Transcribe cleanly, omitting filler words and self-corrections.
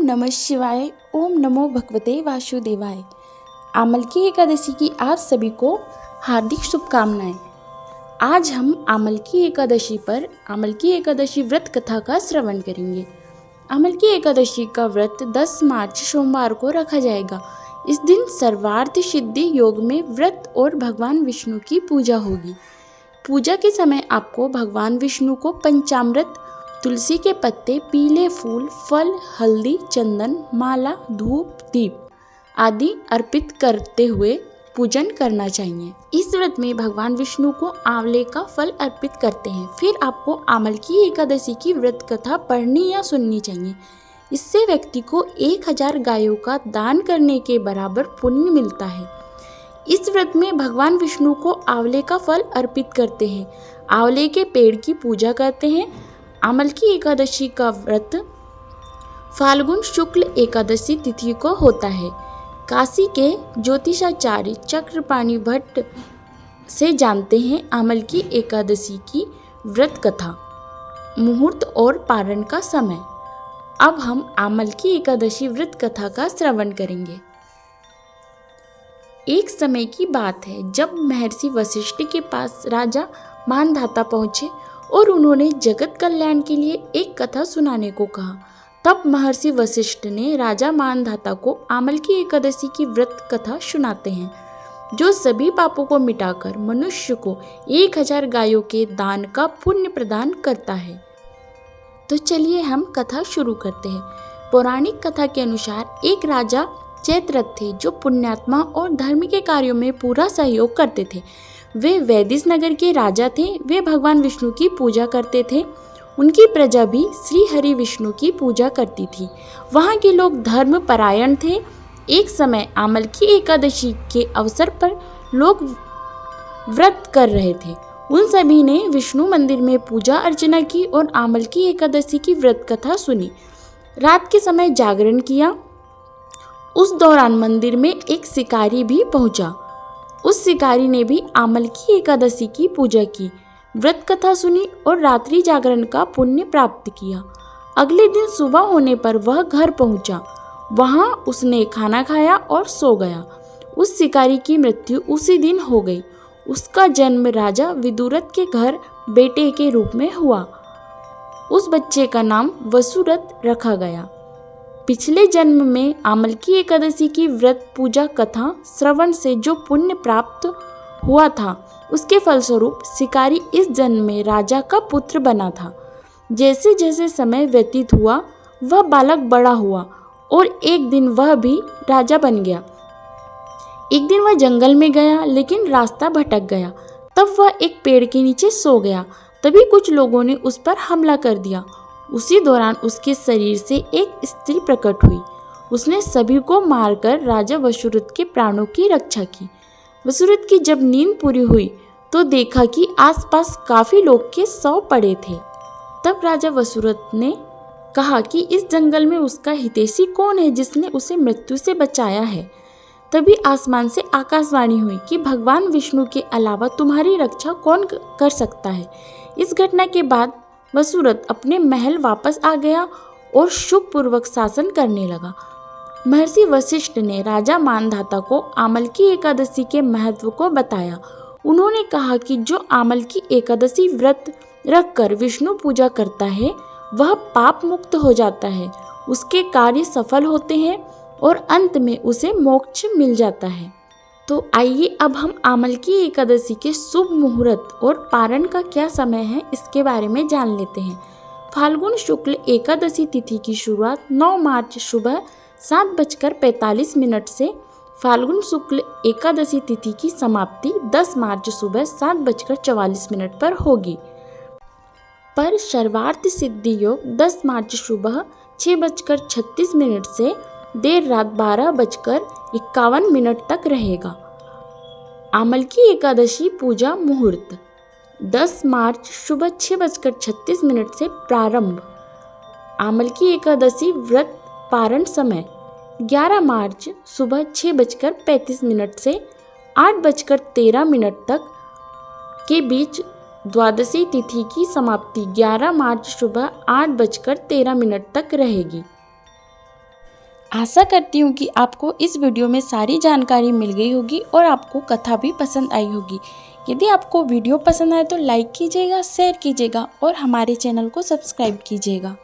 नमः शिवाय। ओम नमो भगवते वासुदेवाय। आमलकी एकादशी की आप सभी को हार्दिक शुभकामनाएं। आज हम आमलकी एकादशी पर आमलकी एकादशी व्रत कथा का श्रवण करेंगे। आमलकी एकादशी का व्रत 10 मार्च सोमवार को रखा जाएगा। इस दिन सर्वार्थ सिद्धि योग में व्रत और भगवान विष्णु की पूजा होगी। पूजा के समय आपको भगवान विष्णु को पंचामृत, तुलसी के पत्ते, पीले फूल, फल, हल्दी, चंदन, माला, धूप, दीप आदि अर्पित करते हुए पूजन करना चाहिए। इस व्रत में भगवान विष्णु को आंवले का फल अर्पित करते हैं। फिर आपको आमलकी एकादशी की व्रत कथा पढ़नी या सुननी चाहिए। इससे व्यक्ति को 1000 गायों का दान करने के बराबर पुण्य मिलता है। इस व्रत में भगवान विष्णु को आंवले का फल अर्पित करते हैं, आंवले के पेड़ की पूजा करते हैं। आमलकी एकादशी का व्रत फाल्गुन शुक्ल एकादशी तिथि को होता है। काशी के ज्योतिषाचार्य चक्रपाणि भट्ट से जानते हैं आमलकी एकादशी की व्रत कथा, मुहूर्त और पारण का समय। अब हम आमलकी एकादशी व्रत कथा का श्रवण करेंगे। एक समय की बात है जब महर्षि वशिष्ठ के पास राजा मानधाता पहुंचे और उन्होंने जगत कल्याण के लिए एक कथा सुनाने को कहा। तब महर्षि वशिष्ठ ने राजा मानधाता को आमलकी एकादशी की व्रत कथा सुनाते हैं, जो सभी पापों को मिटाकर मनुष्य को 1000 गायों के दान का पुण्य प्रदान करता है। तो चलिए हम कथा शुरू करते हैं। पौराणिक कथा के अनुसार एक राजा चैत्ररथ थे जो पुण्यात्मा और धर्म के कार्यों में पूरा सहयोग करते थे। वे वैदिश नगर के राजा थे। वे भगवान विष्णु की पूजा करते थे। उनकी प्रजा भी श्री हरि विष्णु की पूजा करती थी। वहाँ के लोग धर्म परायण थे। एक समय आमलकी एकादशी के अवसर पर लोग व्रत कर रहे थे। उन सभी ने विष्णु मंदिर में पूजा अर्चना की और आमलकी एकादशी की व्रत कथा सुनी। रात के समय जागरण किया। उस दौरान मंदिर में एक शिकारी भी पहुंचा। उस शिकारी ने भी आमलकी एकादशी की पूजा की, व्रत कथा सुनी और रात्रि जागरण का पुण्य प्राप्त किया। अगले दिन सुबह होने पर वह घर पहुंचा। वहां उसने खाना खाया और सो गया। उस शिकारी की मृत्यु उसी दिन हो गई। उसका जन्म राजा विदुरथ के घर बेटे के रूप में हुआ। उस बच्चे का नाम वसुरथ रखा गया। पिछले जन्म में आमलकी एकादशी की व्रत पूजा कथा श्रवण से जो पुण्य प्राप्त हुआ था, उसके फलस्वरूप शिकारी इस जन्म में राजा का पुत्र बना था। जैसे जैसे समय व्यतीत हुआ, वह बालक बड़ा हुआ और एक दिन वह भी राजा बन गया। एक दिन वह जंगल में गया, लेकिन रास्ता भटक गया। तब वह एक पेड़ के नीचे सो गया। तभी कुछ लोगों ने उस पर हमला कर दिया। उसी दौरान उसके शरीर से एक स्त्री प्रकट हुई। उसने सभी को मारकर राजा वसुरथ के प्राणों की रक्षा की। वसुरथ की जब नींद पूरी हुई तो देखा कि आसपास काफी लोग के शव पड़े थे। तब राजा वसुरथ ने कहा कि इस जंगल में उसका हितैषी कौन है जिसने उसे मृत्यु से बचाया है। तभी आसमान से आकाशवाणी हुई कि भगवान विष्णु के अलावा तुम्हारी रक्षा कौन कर सकता है। इस घटना के बाद वसुरथ अपने महल वापस आ गया और सुखपूर्वक शासन करने लगा। महर्षि वशिष्ठ ने राजा मानधाता को आमलकी एकादशी के महत्व को बताया। उन्होंने कहा कि जो आमलकी एकादशी व्रत रखकर विष्णु पूजा करता है, वह पाप मुक्त हो जाता है, उसके कार्य सफल होते हैं और अंत में उसे मोक्ष मिल जाता है। तो आइए अब हम आमलकी एकादशी के शुभ मुहूर्त और पारण का क्या समय है, इसके बारे में जान लेते हैं। फाल्गुन शुक्ल एकादशी तिथि की शुरुआत 9 मार्च सुबह 7:45 से फाल्गुन शुक्ल एकादशी तिथि की समाप्ति 10 मार्च सुबह 7:44 पर होगी। पर सर्वार्थ सिद्धि योग 10 मार्च सुबह 6:36 से देर रात 12:51 तक रहेगा। आमलकी एकादशी पूजा मुहूर्त 10 मार्च सुबह 6:36 से प्रारंभ। आमलकी एकादशी व्रत पारण समय 11 मार्च सुबह 6:35 से 8:13 तक के बीच। द्वादशी तिथि की समाप्ति 11 मार्च सुबह 8:13 तक रहेगी। आशा करती हूँ कि आपको इस वीडियो में सारी जानकारी मिल गई होगी और आपको कथा भी पसंद आई होगी। यदि आपको वीडियो पसंद आए तो लाइक कीजिएगा, शेयर कीजिएगा और हमारे चैनल को सब्सक्राइब कीजिएगा।